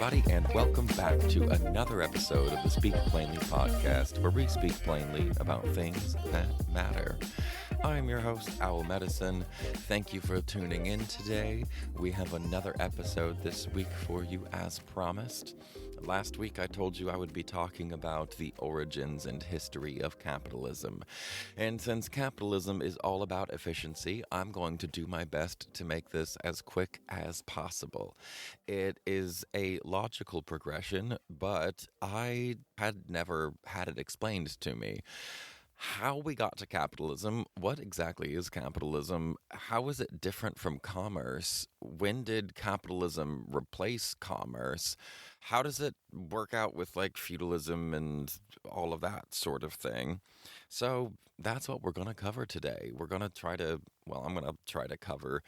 everybody, and welcome back to another episode of the Speak Plainly podcast, where we speak plainly about things that matter. I'm your host, Owl Medicine. Thank you for tuning in today. We have another episode this week for you as promised. Last week I told you I would be talking about the origins and history of capitalism. And since capitalism is all about efficiency, I'm going to do my best to make this as quick as possible. It is a logical progression, but I had never had it explained to me. How we got to capitalism, what exactly is capitalism, how is it different from commerce, when did capitalism replace commerce, how does it work out with like feudalism and all of that sort of thing. So that's what we're going to cover today. I'm going to try to cover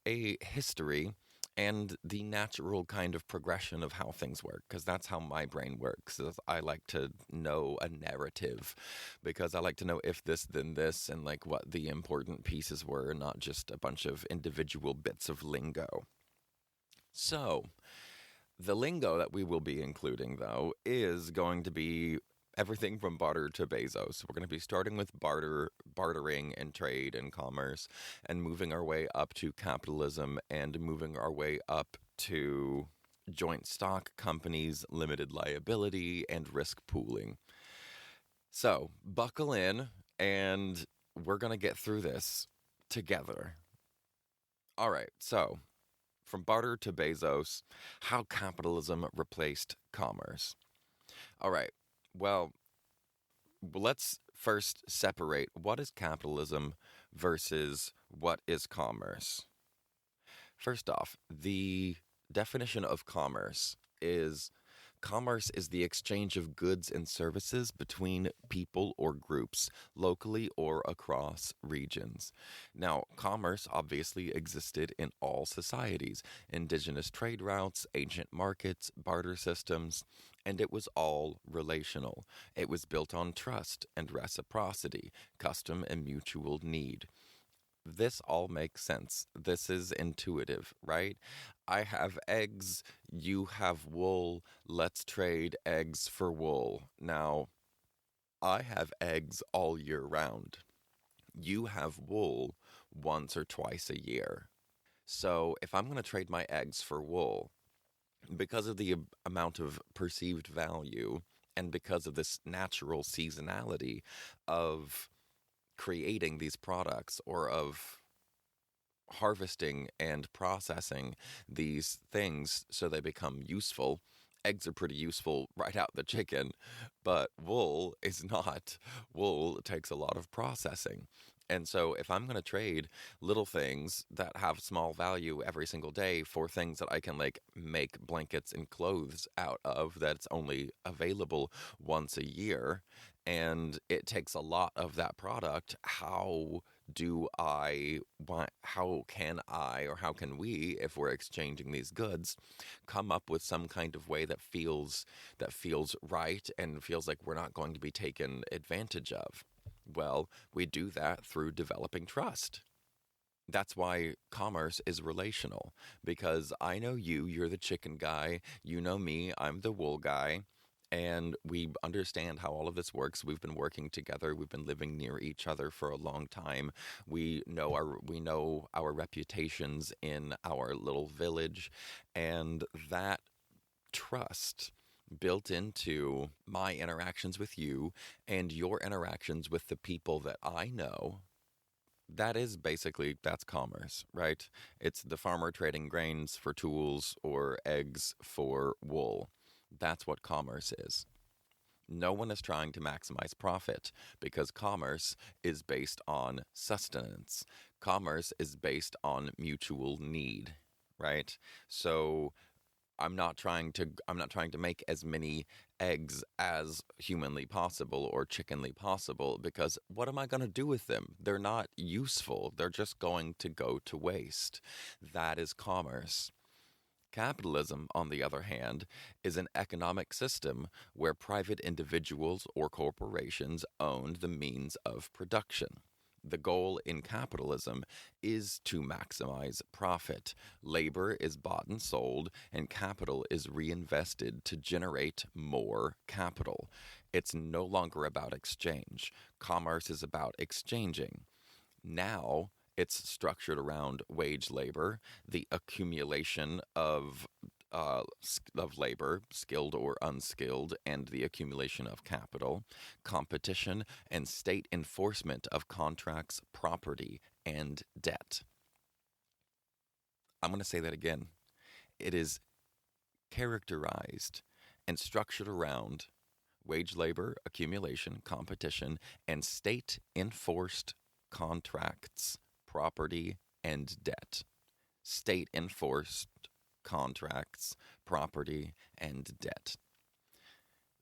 a history and the natural kind of progression of how things work, because that's how my brain works. I like to know a narrative, because I like to know if this, then this, and like what the important pieces were, not just a bunch of individual bits of lingo. So, the lingo that we will be including, though, is going to be everything from barter to Bezos. We're going to be starting with bartering and trade and commerce, and moving our way up to capitalism, and moving our way up to joint stock companies, limited liability, and risk pooling. So buckle in, and we're going to get through this together. All right, so from barter to Bezos, how capitalism replaced commerce. All right. Well, let's first separate what is capitalism versus what is commerce. First off, the definition of commerce is the exchange of goods and services between people or groups, locally or across regions. Now, commerce obviously existed in all societies: indigenous trade routes, ancient markets, barter systems, and it was all relational. It was built on trust and reciprocity, custom and mutual need. This all makes sense. This is intuitive, right? I have eggs, you have wool, let's trade eggs for wool. Now, I have eggs all year round. You have wool once or twice a year. So if I'm going to trade my eggs for wool, because of the amount of perceived value and because of this natural seasonality of creating these products, or of harvesting and processing these things so they become useful. Eggs are pretty useful right out the chicken, but wool is not. Wool takes a lot of processing. And so if I'm going to trade little things that have small value every single day for things that I can like make blankets and clothes out of, that's only available once a year, and it takes a lot of that product, how can we, if we're exchanging these goods, come up with some kind of way that feels right and feels like we're not going to be taken advantage of? Well, we do that through developing trust. That's why commerce is relational, because I know you're the chicken guy, you know me, I'm the wool guy, and we understand how all of this works. We've been working together, we've been living near each other for a long time. We know our reputations in our little village, and that trust built into my interactions with you and your interactions with the people that I know, that's commerce, right? It's the farmer trading grains for tools or eggs for wool. That's what commerce is. No one is trying to maximize profit, because commerce is based on sustenance. Commerce is based on mutual need, right? So I'm not trying to make as many eggs as humanly possible or chickenly possible, because what am I going to do with them? They're not useful. They're just going to go to waste. That is commerce. Capitalism, on the other hand, is an economic system where private individuals or corporations own the means of production. The goal in capitalism is to maximize profit. Labor is bought and sold, and capital is reinvested to generate more capital. It's no longer about exchange. Commerce is about exchanging. Now, it's structured around wage labor, the accumulation of labor, skilled or unskilled, and the accumulation of capital, competition, and state enforcement of contracts, property, and debt. I'm going to say that again. It is characterized and structured around wage labor, accumulation, competition, and state enforced contracts, property, and debt. State enforced contracts, property, and debt.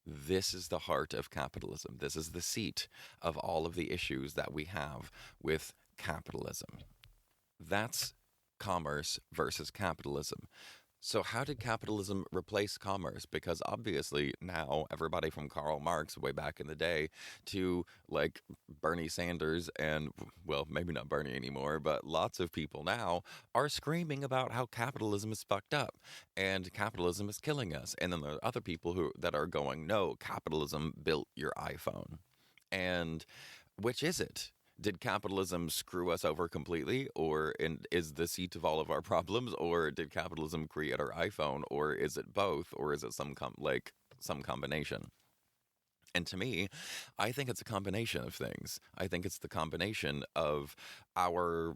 This is the heart of capitalism. This is the seat of all of the issues that we have with capitalism. That's commerce versus capitalism. So how did capitalism replace commerce? Because obviously now everybody from Karl Marx way back in the day to like Bernie Sanders and, well, maybe not Bernie anymore, but lots of people now are screaming about how capitalism is fucked up and capitalism is killing us. And then there are other people that are going, no, capitalism built your iPhone. And which is it? Did capitalism screw us over completely, or is the seat of all of our problems, or did capitalism create our iPhone, or is it both, or is it some combination? And to me, I think it's a combination of things. I think it's the combination of our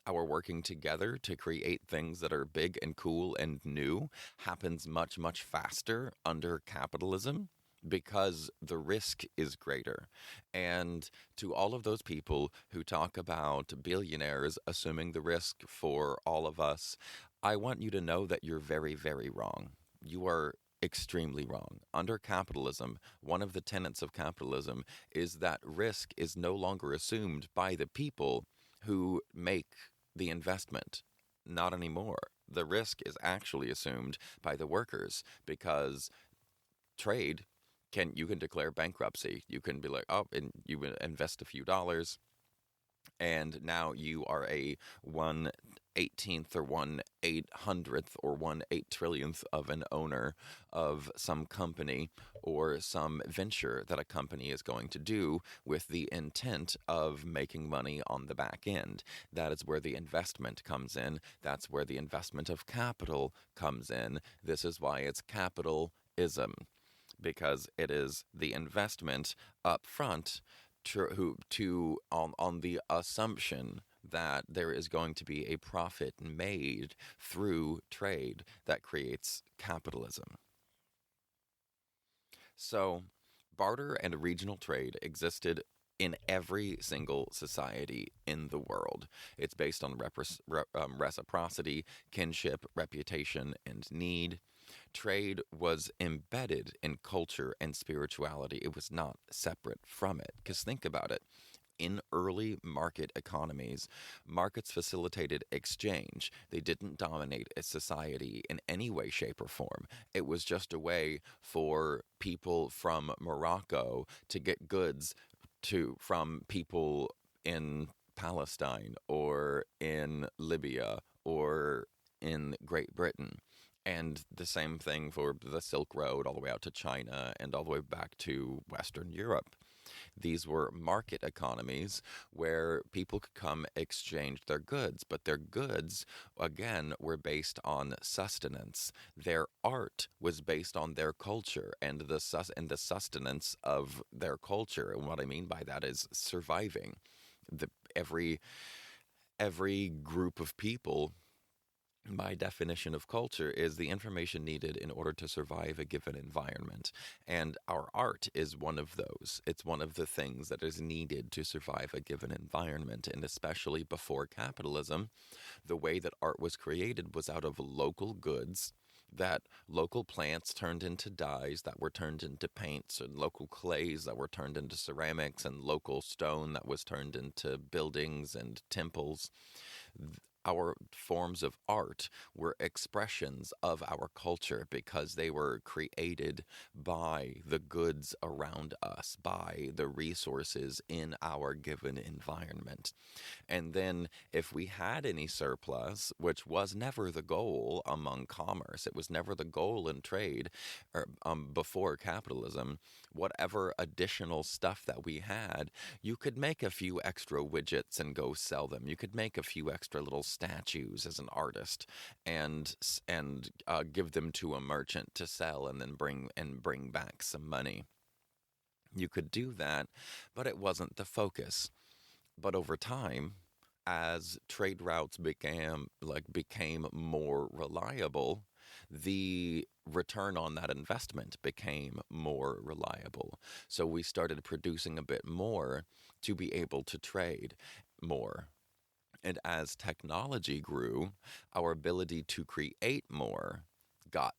working together to create things that are big and cool and new happens much, much faster under capitalism, because the risk is greater. And to all of those people who talk about billionaires assuming the risk for all of us, I want you to know that you're very, very wrong. You are extremely wrong. Under capitalism, one of the tenets of capitalism is that risk is no longer assumed by the people who make the investment. Not anymore. The risk is actually assumed by the workers, because trade you can declare bankruptcy. You can be like, oh, and you invest a few dollars, and now you are a 1/18th or 1/800th or 1/8 trillionth of an owner of some company or some venture that a company is going to do with the intent of making money on the back end. That is where the investment comes in. That's where the investment of capital comes in. This is why it's capitalism, because it is the investment up front on the assumption that there is going to be a profit made through trade that creates capitalism. So, barter and regional trade existed in every single society in the world. It's based on reciprocity, kinship, reputation, and need. Trade was embedded in culture and spirituality. It was not separate from it. Because think about it. In early market economies, markets facilitated exchange. They didn't dominate a society in any way, shape, or form. It was just a way for people from Morocco to get goods from people in Palestine or in Libya or in Great Britain. And the same thing for the Silk Road all the way out to China and all the way back to Western Europe. These were market economies where people could come exchange their goods, but their goods, again, were based on sustenance. Their art was based on their culture and the sustenance of their culture. And what I mean by that is surviving. Every group of people, by definition of culture, is the information needed in order to survive a given environment. And our art is one of those. It's one of the things that is needed to survive a given environment. And especially before capitalism, the way that art was created was out of local goods that local plants turned into dyes that were turned into paints, and local clays that were turned into ceramics, and local stone that was turned into buildings and temples. our forms of art were expressions of our culture because they were created by the goods around us, by the resources in our given environment. And then if we had any surplus, which was never the goal among commerce, it was never the goal in trade or, before capitalism, whatever additional stuff that we had, you could make a few extra widgets and go sell them. You could make a few extra little statues as an artist and give them to a merchant to sell and then bring back some money. You could do that, but it wasn't the focus. But over time, as trade routes became more reliable, the return on that investment became more reliable. So we started producing a bit more to be able to trade more. And as technology grew, our ability to create more got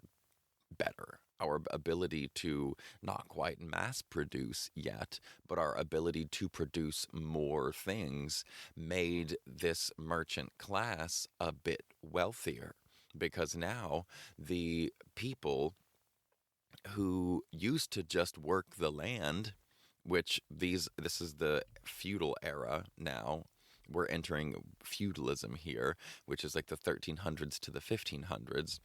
better. Our ability to not quite mass produce yet, but our ability to produce more things made this merchant class a bit wealthier. Because now the people who used to just work the land, which this is the feudal era now. We're entering feudalism here, which is like the 1300s to the 1500s.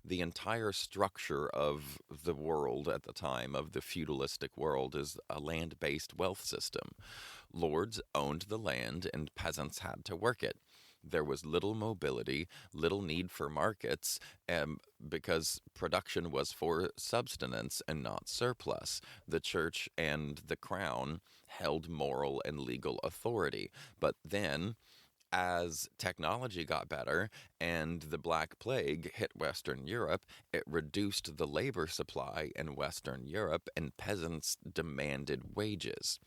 The entire structure of the world at the time, of the feudalistic world, is a land-based wealth system. Lords owned the land and peasants had to work it. There was little mobility, little need for markets, because production was for subsistence and not surplus. The church and the crown held moral and legal authority. But then, as technology got better and the Black Plague hit Western Europe, it reduced the labor supply in Western Europe and peasants demanded wages.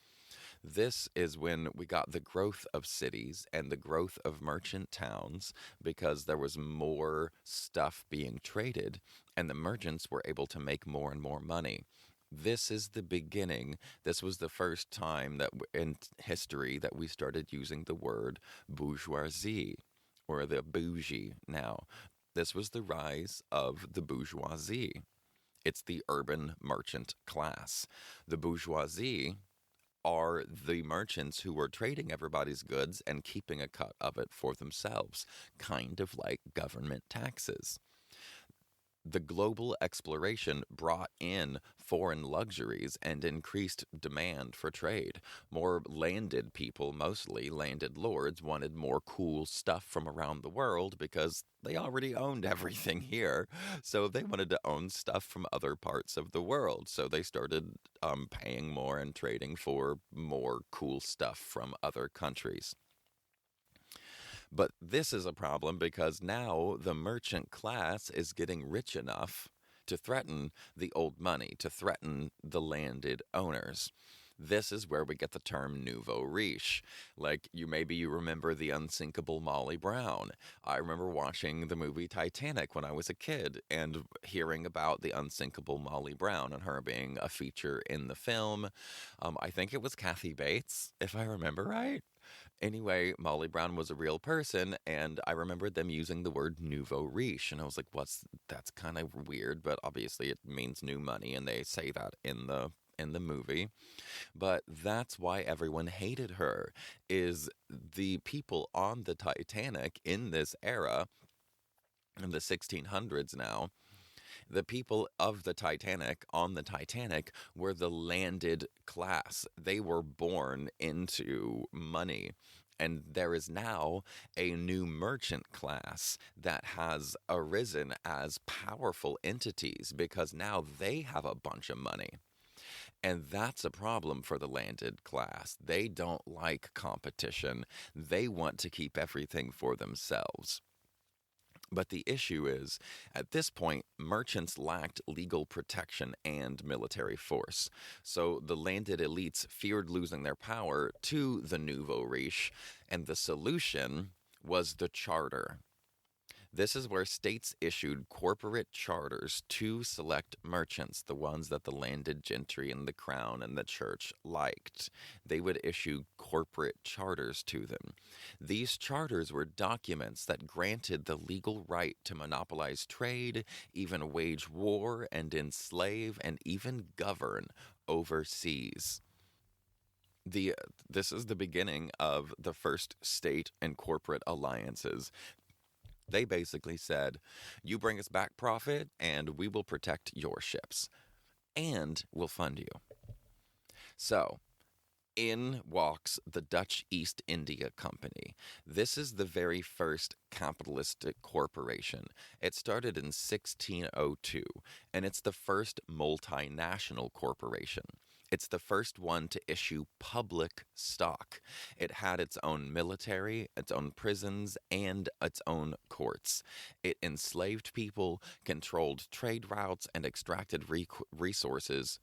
This is when we got the growth of cities and the growth of merchant towns because there was more stuff being traded and the merchants were able to make more and more money. This is the beginning. This was the first time that in history that we started using the word bourgeoisie, or the bougie now. This was the rise of the bourgeoisie. It's the urban merchant class. The bourgeoisie are the merchants who were trading everybody's goods and keeping a cut of it for themselves, kind of like government taxes. The global exploration brought in foreign luxuries and increased demand for trade. More landed people, mostly landed lords, wanted more cool stuff from around the world because they already owned everything here. So they wanted to own stuff from other parts of the world. So they started paying more and trading for more cool stuff from other countries. But this is a problem because now the merchant class is getting rich enough to threaten the old money, to threaten the landed owners. This is where we get the term nouveau riche. Like, maybe you remember the unsinkable Molly Brown. I remember watching the movie Titanic when I was a kid and hearing about the unsinkable Molly Brown and her being a feature in the film. I think it was Kathy Bates, if I remember right. Anyway, Molly Brown was a real person, and I remembered them using the word nouveau riche, and I was like, that's kind of weird, but obviously it means new money, and they say that in the movie. But that's why everyone hated her, is the people on the Titanic in this era, in the 1600s now, the people of the Titanic on the Titanic were the landed class. They were born into money. And there is now a new merchant class that has arisen as powerful entities because now they have a bunch of money. And that's a problem for the landed class. They don't like competition. They want to keep everything for themselves. But the issue is, at this point, merchants lacked legal protection and military force. So the landed elites feared losing their power to the nouveau riche, and the solution was the charter. This is where states issued corporate charters to select merchants, the ones that the landed gentry and the crown and the church liked. They would issue corporate charters to them. These charters were documents that granted the legal right to monopolize trade, even wage war and enslave, and even govern overseas. This is the beginning of the first state and corporate alliances. They basically said, you bring us back profit and we will protect your ships and we'll fund you. So in walks the Dutch East India Company. This is the very first capitalistic corporation. It started in 1602, and it's the first multinational corporation. It's the first one to issue public stock. It had its own military, its own prisons, and its own courts. It enslaved people, controlled trade routes, and extracted resources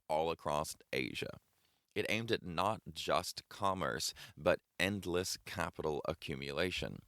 all across Asia. It aimed at not just commerce, but endless capital accumulation.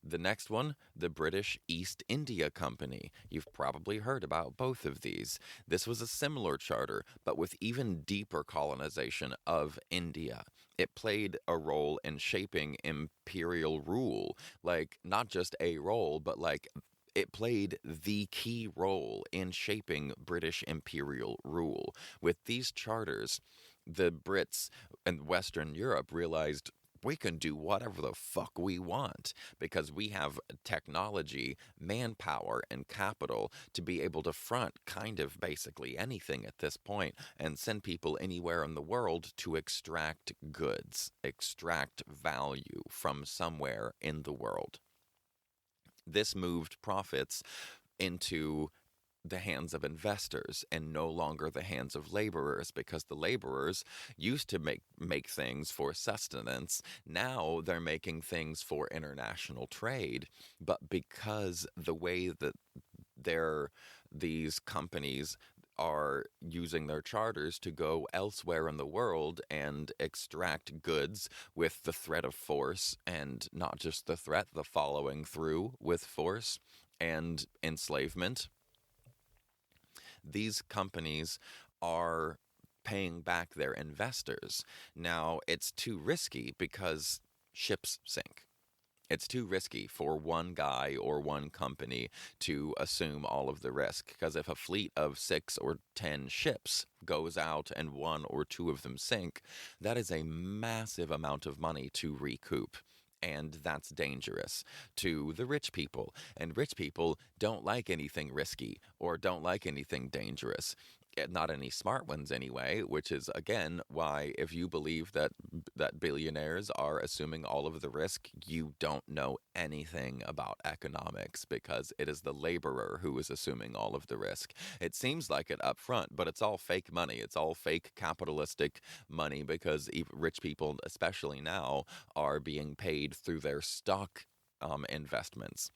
The next one, the British East India Company. You've probably heard about both of these. This was a similar charter, but with even deeper colonization of India. It played a role in shaping imperial rule, like not just a role, but like it played the key role in shaping British imperial rule. With these charters, the Brits and Western Europe realized we can do whatever the fuck we want because we have technology, manpower, and capital to be able to front kind of basically anything at this point and send people anywhere in the world to extract goods, extract value from somewhere in the world. This moved profits into the hands of investors and no longer the hands of laborers, because the laborers used to make things for sustenance. Now they're making things for international trade. But because the way that these companies are using their charters to go elsewhere in the world and extract goods with the threat of force, and not just the threat, the following through with force and enslavement, these companies are paying back their investors. Now, it's too risky because ships sink. It's too risky for one guy or one company to assume all of the risk, because if a fleet of 6 or 10 ships goes out and 1 or 2 of them sink, that is a massive amount of money to recoup. And that's dangerous to the rich people. And rich people don't like anything risky or don't like anything dangerous. Not any smart ones anyway, which is, again, why if you believe that billionaires are assuming all of the risk, you don't know anything about economics, because it is the laborer who is assuming all of the risk. It seems like it up front, but it's all fake money. It's all fake capitalistic money, because rich people, especially now, are being paid through their stock investments.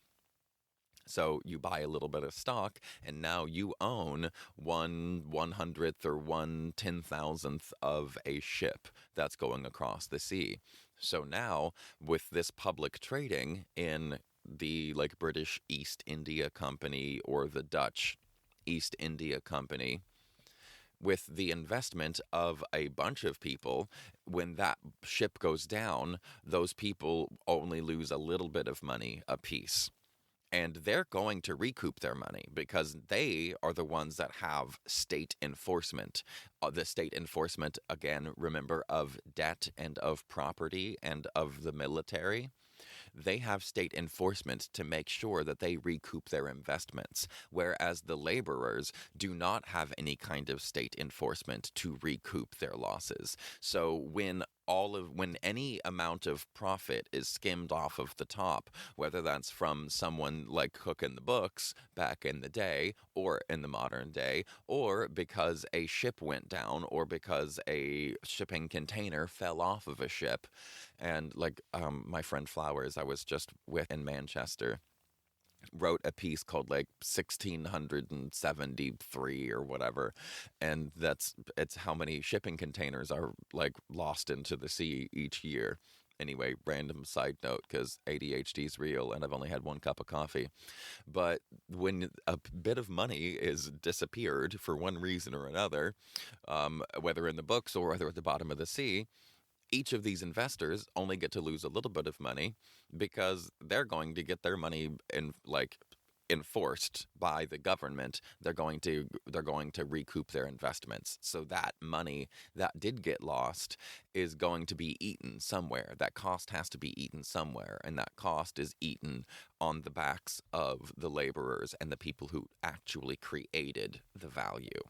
So you buy a little bit of stock, and now you own 1/100th or 1/10,000th of a ship that's going across the sea. So now, with this public trading in the British East India Company or the Dutch East India Company, with the investment of a bunch of people, when that ship goes down, those people only lose a little bit of money apiece. And they're going to recoup their money because they are the ones that have state enforcement. The state enforcement, again, remember, of debt and of property and of the military. They have state enforcement to make sure that they recoup their investments, whereas the laborers do not have any kind of state enforcement to recoup their losses. So when any amount of profit is skimmed off of the top, whether that's from someone like cooking the books back in the day or in the modern day, or because a ship went down, or because a shipping container fell off of a ship, and my friend Flowers, I was just with in Manchester, wrote a piece called 1673 or whatever, and it's how many shipping containers are lost into the sea each year. Anyway, random side note, because ADHD is real and I've only had one cup of coffee. But when a bit of money is disappeared for one reason or another, whether in the books or whether at the bottom of the sea, each of these investors only get to lose a little bit of money because they're going to get their money in like enforced by the government. They're going to recoup their investments. So that money that did get lost is going to be eaten somewhere. That cost has to be eaten somewhere, and that cost is eaten on the backs of the laborers and the people who actually created the value.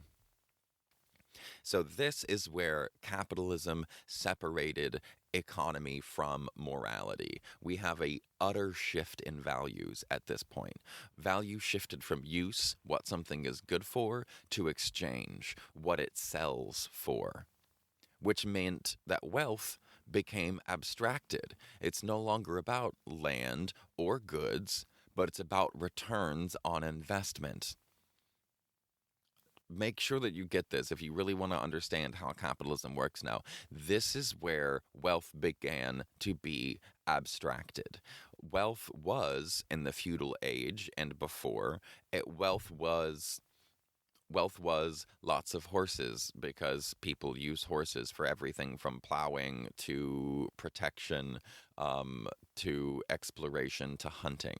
So this is where capitalism separated economy from morality. We have a utter shift in values at this point. Value shifted from use, what something is good for, to exchange, what it sells for, which meant that wealth became abstracted. It's no longer about land or goods, but it's about returns on investment. Make sure that you get this if you really want to understand how capitalism works now. This is where wealth began to be abstracted. Wealth was in the feudal age and before, wealth was lots of horses because people use horses for everything from plowing to protection, to exploration to hunting.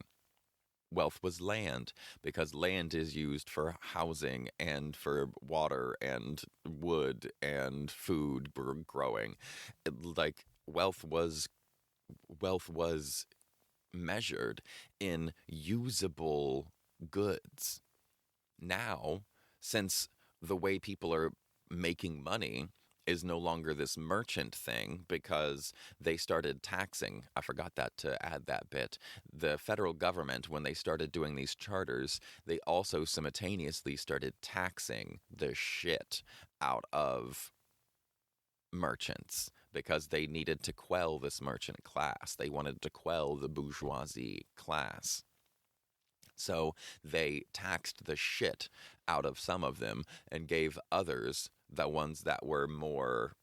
Wealth was land because land is used for housing and for water and wood and food growing. Like wealth was measured in usable goods. Now, since the way people are making money is no longer this merchant thing because they started taxing. I forgot to add that bit. The federal government, when they started doing these charters, they also simultaneously started taxing the shit out of merchants because they needed to quell this merchant class. They wanted to quell the bourgeoisie class. So they taxed the shit out of some of them and gave others, the ones that were more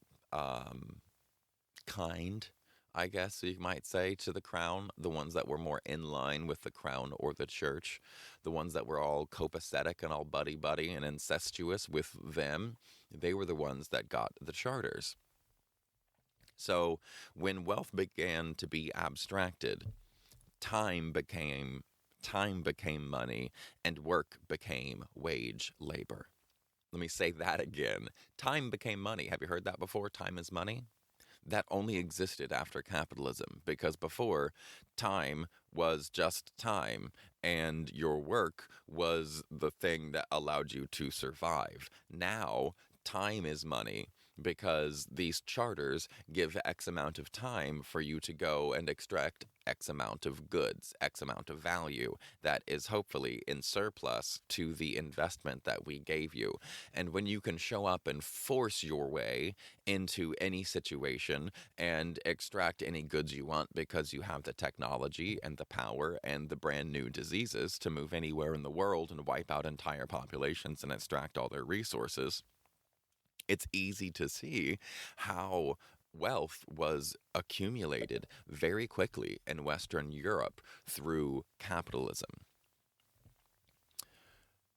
kind, I guess you might say, to the crown, the ones that were more in line with the crown or the church, the ones that were all copacetic and all buddy-buddy and incestuous with them, they were the ones that got the charters. So when wealth began to be abstracted, time became money, and work became wage labor. Let me say that again. Time became money. Have you heard that before? Time is money? That only existed after capitalism, because before, time was just time, and your work was the thing that allowed you to survive. Now, time is money, because these charters give X amount of time for you to go and extract X amount of goods, X amount of value that is hopefully in surplus to the investment that we gave you. And when you can show up and force your way into any situation and extract any goods you want because you have the technology and the power and the brand new diseases to move anywhere in the world and wipe out entire populations and extract all their resources, it's easy to see how wealth was accumulated very quickly in Western Europe through capitalism.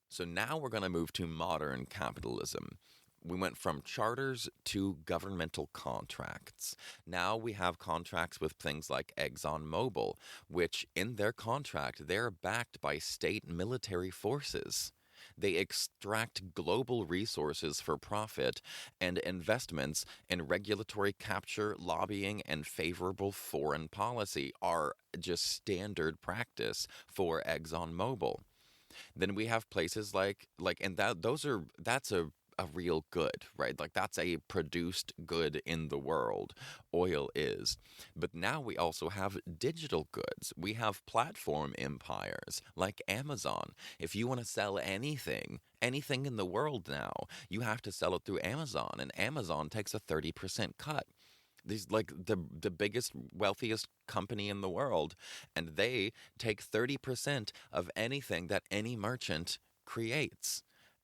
So now we're going to move to modern capitalism. We went from charters to governmental contracts. Now we have contracts with things like ExxonMobil, which in their contract, they're backed by state military forces. They extract global resources for profit, and investments in regulatory capture, lobbying, and favorable foreign policy are just standard practice for ExxonMobil. Then we have places and that's a real good, right? Like that's a produced good in the world. Oil is. But now we also have digital goods. We have platform empires like Amazon. If you want to sell anything in the world now, you have to sell it through Amazon, and Amazon takes a 30% cut. These like the biggest, wealthiest company in the world, and they take 30% of anything that any merchant creates.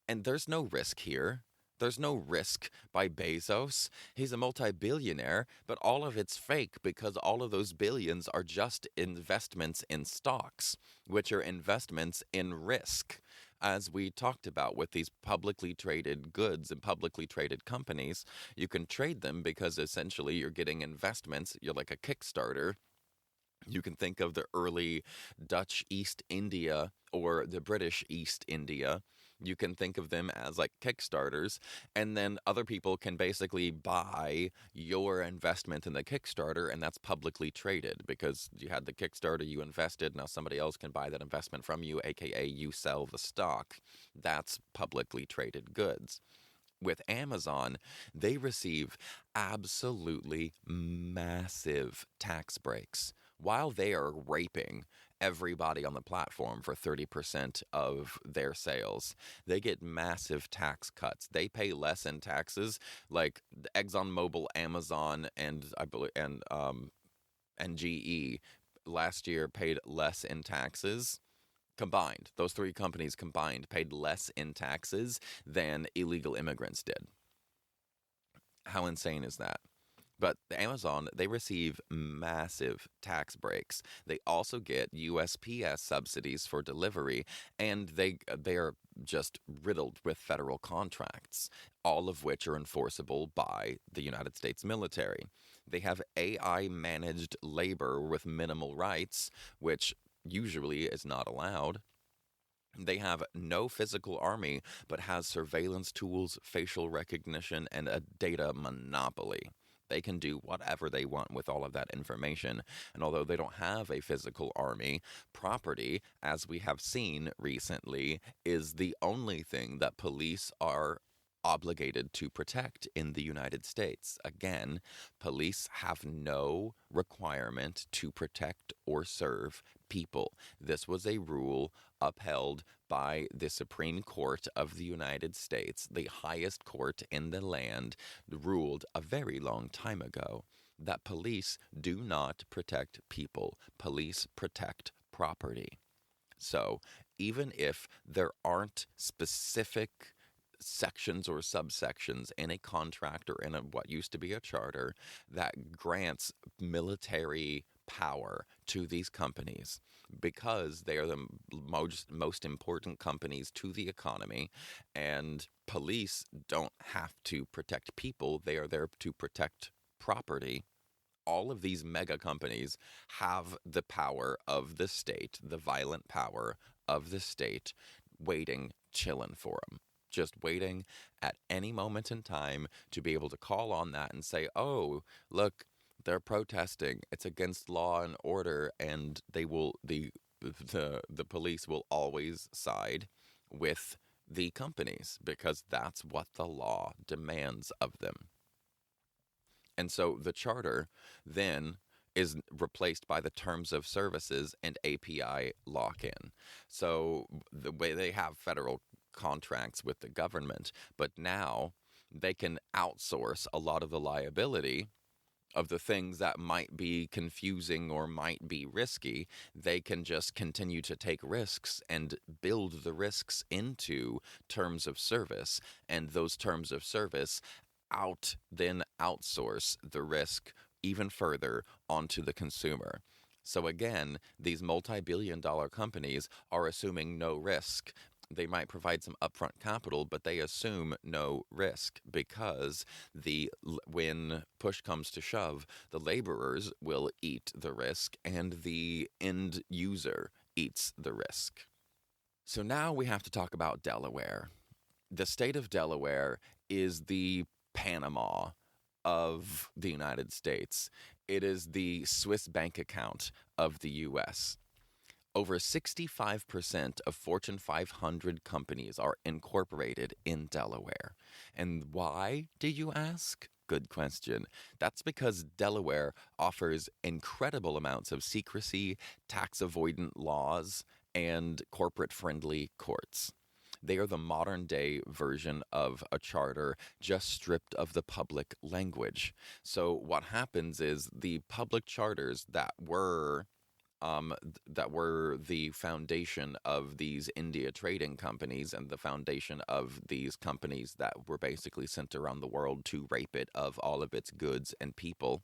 And there's no risk here. There's no risk by Bezos. He's a multi-billionaire, but all of it's fake because all of those billions are just investments in stocks, which are investments in risk. As we talked about with these publicly traded goods and publicly traded companies, you can trade them because essentially you're getting investments. You're like a Kickstarter. You can think of the early Dutch East India or the British East India. You can think of them as like Kickstarters, and then other people can basically buy your investment in the Kickstarter, and that's publicly traded because you had the Kickstarter, you invested, now somebody else can buy that investment from you, aka you sell the stock. That's publicly traded goods. With Amazon, they receive absolutely massive tax breaks while they are raping everybody on the platform for 30% of their sales. They get massive tax cuts. They pay less in taxes, like ExxonMobil, Amazon, and I believe and GE last year paid less in taxes. Combined, those three companies combined paid less in taxes than illegal immigrants did. How insane is that? But Amazon, they receive massive tax breaks. They also get USPS subsidies for delivery, and they are just riddled with federal contracts, all of which are enforceable by the United States military. They have AI managed labor with minimal rights, which usually is not allowed. They have no physical army, but has surveillance tools, facial recognition, and a data monopoly. They can do whatever they want with all of that information. And although they don't have a physical army, property, as we have seen recently, is the only thing that police are obligated to protect in the United States. Again, police have no requirement to protect or serve people. This was a rule upheld by the Supreme Court of the United States, the highest court in the land, ruled a very long time ago that police do not protect people. Police protect property. So even if there aren't specific sections or subsections in a contract or in what used to be a charter that grants military power to these companies because they are the most important companies to the economy, and police don't have to protect people, they are there to protect property. All of these mega companies have the power of the state, the violent power of the state, waiting, chilling for them. Just waiting at any moment in time to be able to call on that and say, oh, look, they're protesting. It's against law and order, and they will the police will always side with the companies because that's what the law demands of them. And so the charter then is replaced by the terms of services and API lock-in. So the way they have federal contracts with the government, but now they can outsource a lot of the liability of the things that might be confusing or might be risky. They can just continue to take risks and build the risks into terms of service, and those terms of service then outsource the risk even further onto the consumer. So again, these multi-billion-dollar companies are assuming no risk. They might provide some upfront capital, but they assume no risk because when push comes to shove, the laborers will eat the risk and the end user eats the risk. So now we have to talk about Delaware. The state of Delaware is the Panama of the United States. It is the Swiss bank account of the U.S. Over 65% of Fortune 500 companies are incorporated in Delaware. And why, do you ask? Good question. That's because Delaware offers incredible amounts of secrecy, tax avoidant laws, and corporate-friendly courts. They are the modern-day version of a charter, just stripped of the public language. So what happens is the public charters that were that were the foundation of these India trading companies and the foundation of these companies that were basically sent around the world to rape it of all of its goods and people.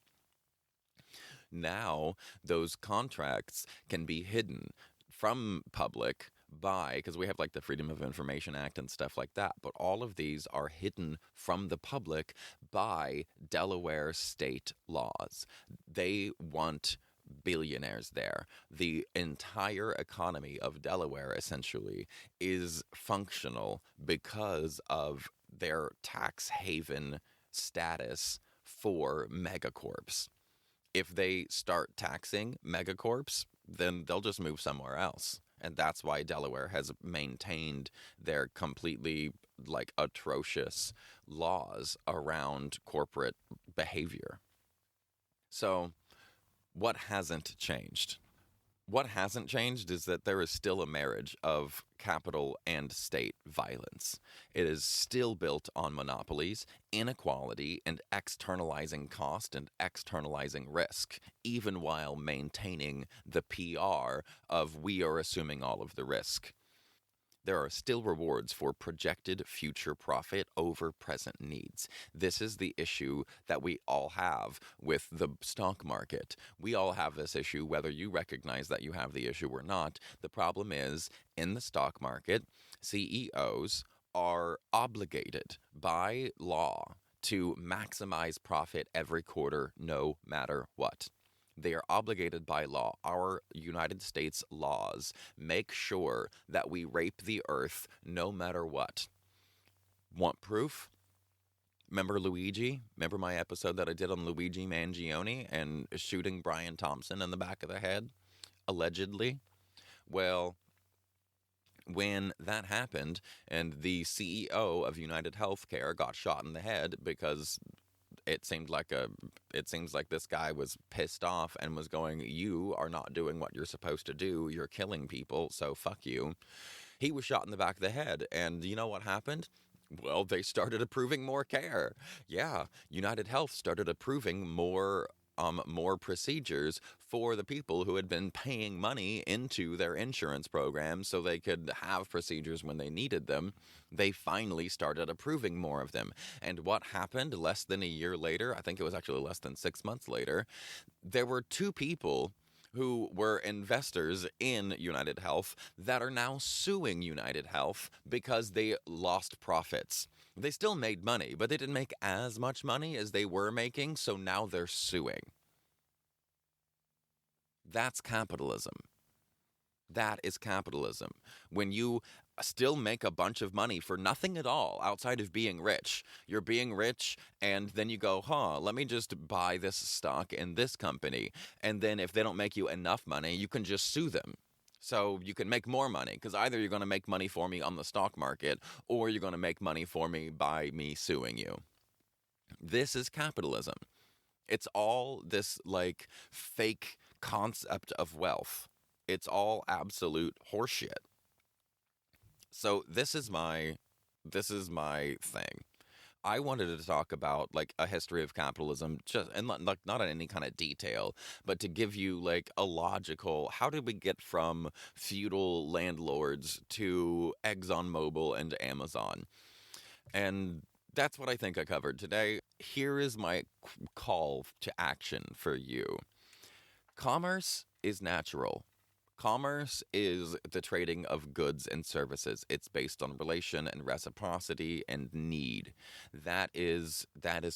Now, those contracts can be hidden from public by, because we have like the Freedom of Information Act and stuff like that, but all of these are hidden from the public by Delaware state laws. They want billionaires there. The entire economy of Delaware essentially is functional because of their tax haven status for megacorps. If they start taxing megacorps, then they'll just move somewhere else. And that's why Delaware has maintained their completely like atrocious laws around corporate behavior. So what hasn't changed? What hasn't changed is that there is still a marriage of capital and state violence. It is still built on monopolies, inequality, and externalizing cost and externalizing risk, even while maintaining the PR of we are assuming all of the risk. There are still rewards for projected future profit over present needs. This is the issue that we all have with the stock market. We all have this issue, whether you recognize that you have the issue or not. The problem is, in the stock market, CEOs are obligated by law to maximize profit every quarter, no matter what. They are obligated by law. Our United States laws make sure that we rape the earth no matter what. Want proof? Remember Luigi? Remember my episode that I did on Luigi Mangione and shooting Brian Thompson in the back of the head? Allegedly. Well, when that happened and the CEO of United Healthcare got shot in the head because it seems like this guy was pissed off and was going, you are not doing what you're supposed to do. You're killing people, so fuck you. He was shot in the back of the head. And you know what happened? Well, they started approving more care. Yeah, United Health started approving more procedures for the people who had been paying money into their insurance program so they could have procedures when they needed them. They finally started approving more of them. And what happened less than a year later, I think it was actually less than 6 months later, there were two people who were investors in United Health that are now suing United Health because they lost profits. They still made money, but they didn't make as much money as they were making, so now they're suing. That's capitalism. That is capitalism. When you still make a bunch of money for nothing at all outside of being rich. You're being rich, and then you go, let me just buy this stock in this company. And then if they don't make you enough money, you can just sue them. So you can make more money, because either you're going to make money for me on the stock market, or you're going to make money for me by me suing you. This is capitalism. It's all this like fake concept of wealth. It's all absolute horseshit. So this is my thing. I wanted to talk about like a history of capitalism, just and not in any kind of detail, but to give you like a logical, how did we get from feudal landlords to ExxonMobil and Amazon? And that's what I think I covered today. Here is my call to action for you. Commerce is natural. Commerce is the trading of goods and services. It's based on relation and reciprocity and need. That is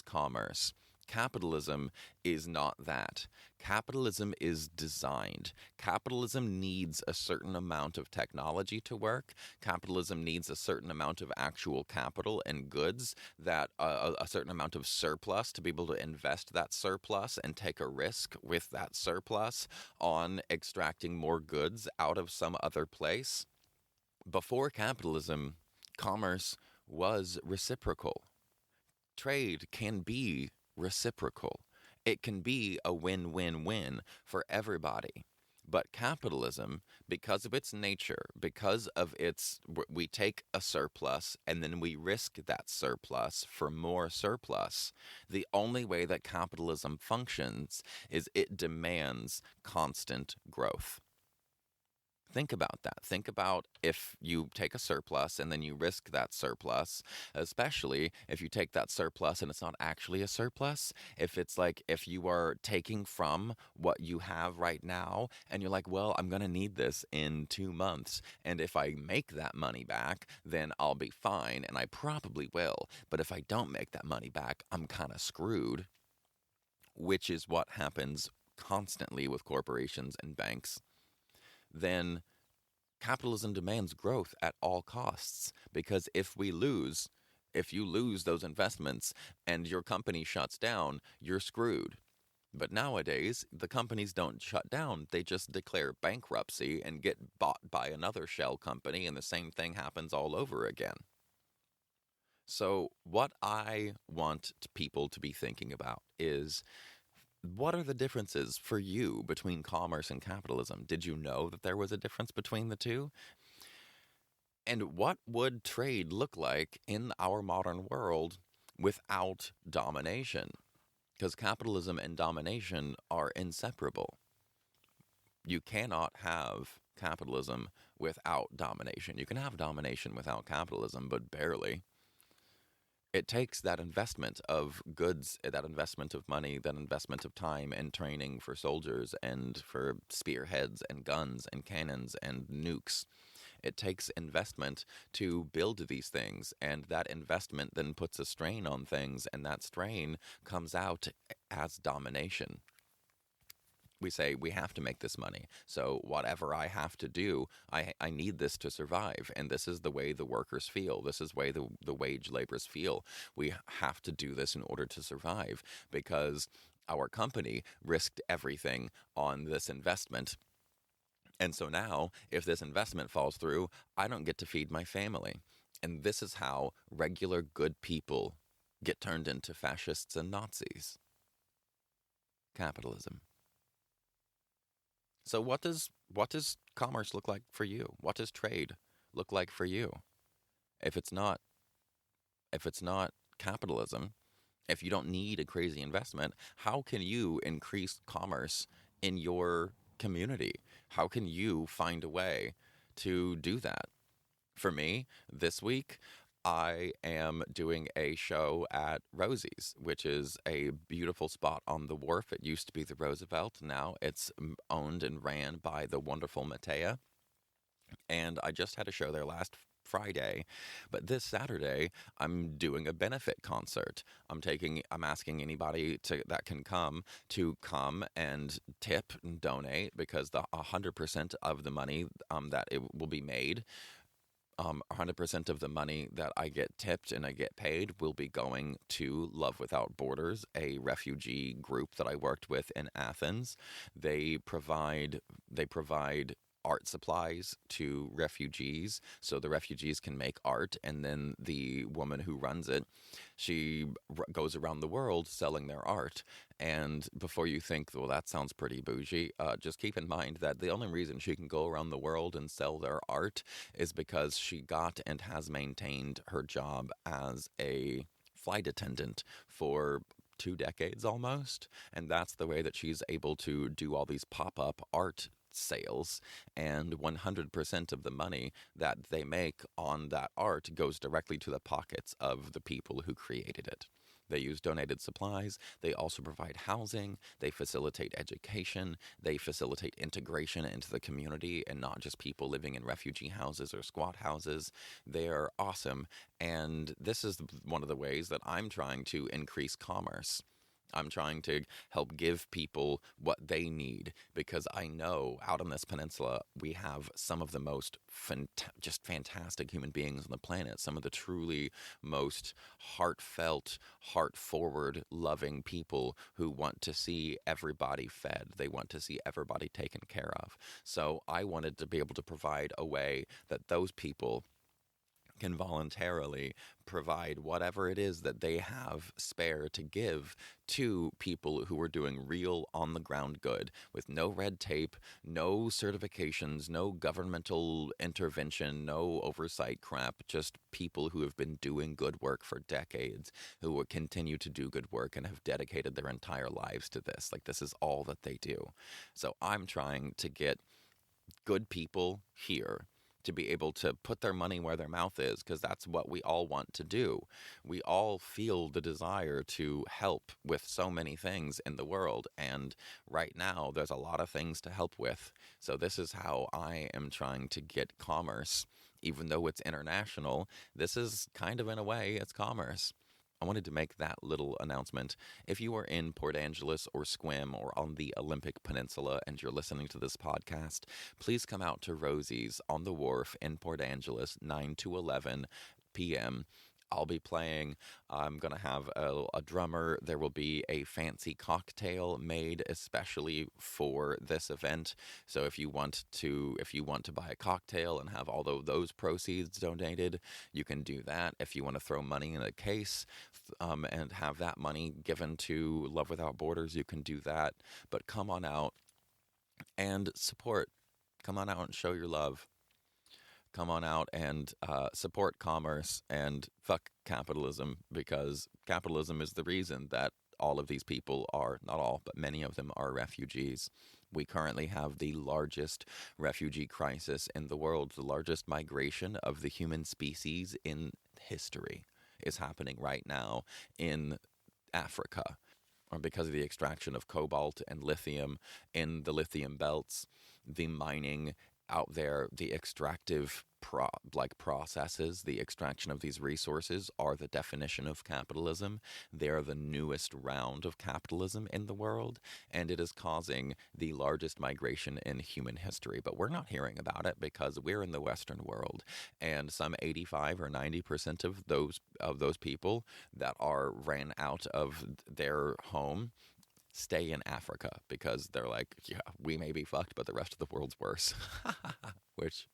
commerce. Capitalism is not that. Capitalism is designed. Capitalism needs a certain amount of technology to work. Capitalism needs a certain amount of actual capital and goods, that a certain amount of surplus to be able to invest that surplus and take a risk with that surplus on extracting more goods out of some other place. Before capitalism, commerce was reciprocal. Trade can be reciprocal. It can be a win-win-win for everybody. But capitalism, because of its nature, because of its, we take a surplus and then we risk that surplus for more surplus. The only way that capitalism functions is it demands constant growth. Think about that. Think about if you take a surplus and then you risk that surplus, especially if you take that surplus and it's not actually a surplus. If it's like if you are taking from what you have right now and you're like, well, I'm going to need this in 2 months. And if I make that money back, then I'll be fine. And I probably will. But if I don't make that money back, I'm kind of screwed, which is what happens constantly with corporations and banks. Then capitalism demands growth at all costs, because if you lose those investments and your company shuts down, you're screwed. But nowadays, the companies don't shut down. They just declare bankruptcy and get bought by another shell company, and the same thing happens all over again. So what I want people to be thinking about is, what are the differences for you between commerce and capitalism? Did you know that there was a difference between the two? And what would trade look like in our modern world without domination? Because capitalism and domination are inseparable. You cannot have capitalism without domination. You can have domination without capitalism, but barely. It takes that investment of goods, that investment of money, that investment of time and training for soldiers and for spearheads and guns and cannons and nukes. It takes investment to build these things, and that investment then puts a strain on things, and that strain comes out as domination. We say we have to make this money, so whatever I have to do, I need this to survive. And this is the way the workers feel. This is the way the wage laborers feel. We have to do this in order to survive, because our company risked everything on this investment. And so now, if this investment falls through, I don't get to feed my family. And this is how regular good people get turned into fascists and Nazis. Capitalism. So what does commerce look like for you? What does trade look like for you? If it's not capitalism, if you don't need a crazy investment, how can you increase commerce in your community? How can you find a way to do that? For me, this week, I am doing a show at Rosie's, which is a beautiful spot on the wharf. It used to be the Roosevelt. Now it's owned and ran by the wonderful Matea. And I just had a show there last Friday, but this Saturday I'm doing a benefit concert. I'm asking anybody that can come to come and tip and donate, because the 100% of the money that it will be made, 100% of the money that I get tipped and I get paid will be going to Love Without Borders, a refugee group that I worked with in Athens. They provide art supplies to refugees so the refugees can make art, and then the woman who runs it, she goes around the world selling their art. And before you think, well, that sounds pretty bougie, just keep in mind that the only reason she can go around the world and sell their art is because she got and has maintained her job as a flight attendant for 2 decades almost. And that's the way that she's able to do all these pop-up art sales, and 100% of the money that they make on that art goes directly to the pockets of the people who created it. They use donated supplies. They also provide housing. They facilitate education. They facilitate integration into the community, and not just people living in refugee houses or squat houses. They are awesome. And this is one of the ways that I'm trying to increase commerce. I'm trying to help give people what they need, because I know out on this peninsula we have some of the most just fantastic human beings on the planet, some of the truly most heartfelt, heart-forward, loving people who want to see everybody fed. They want to see everybody taken care of. So I wanted to be able to provide a way that those people can voluntarily provide whatever it is that they have spare to give to people who are doing real on-the-ground good with no red tape, no certifications, no governmental intervention, no oversight crap, just people who have been doing good work for decades, who will continue to do good work and have dedicated their entire lives to this. Like, this is all that they do. So I'm trying to get good people here to be able to put their money where their mouth is, because that's what we all want to do. We all feel the desire to help with so many things in the world, and right now there's a lot of things to help with. So this is how I am trying to get commerce. Even though it's international, this is kind of, in a way, it's commerce. I wanted to make that little announcement. If you are in Port Angeles or Sequim or on the Olympic Peninsula and you're listening to this podcast, please come out to Rosie's on the Wharf in Port Angeles, 9 to 11 p.m. I'll be playing. I'm going to have a drummer. There will be a fancy cocktail made especially for this event. So if you want to buy a cocktail and have all of those proceeds donated, you can do that. If you want to throw money in a case and have that money given to Love Without Borders, you can do that. But come on out and support. Come on out and show your love. Come on out and support commerce and fuck capitalism, because capitalism is the reason that all of these people are, not all, but many of them are refugees. We currently have the largest refugee crisis in the world. The largest migration of the human species in history is happening right now in Africa, or because of the extraction of cobalt and lithium in the lithium belts, the mining out there, the extractive processes, the extraction of these resources are the definition of capitalism. They are the newest round of capitalism in the world, and it is causing the largest migration in human history. But we're not hearing about it because we're in the Western world, and some 85 or 90% of those people that are ran out of their home stay in Africa because they're like, yeah, we may be fucked, but the rest of the world's worse. Which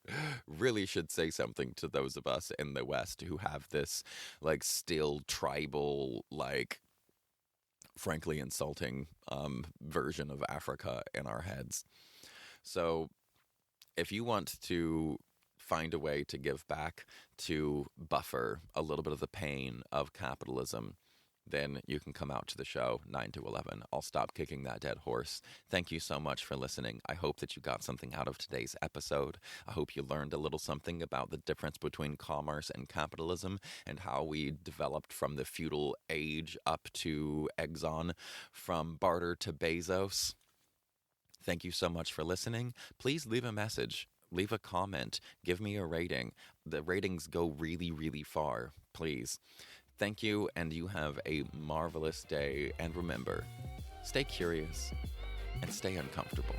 really should say something to those of us in the West who have this, like, still tribal, like, frankly insulting version of Africa in our heads. So if you want to find a way to give back to buffer a little bit of the pain of capitalism, then you can come out to the show 9 to 11. I'll stop kicking that dead horse. Thank you so much for listening. I hope that you got something out of today's episode. I hope you learned a little something about the difference between commerce and capitalism and how we developed from the feudal age up to Exxon, from Barter to Bezos. Thank you so much for listening. Please leave a message. Leave a comment. Give me a rating. The ratings go really, really far. Please. Thank you, and you have a marvelous day. And remember, stay curious and stay uncomfortable.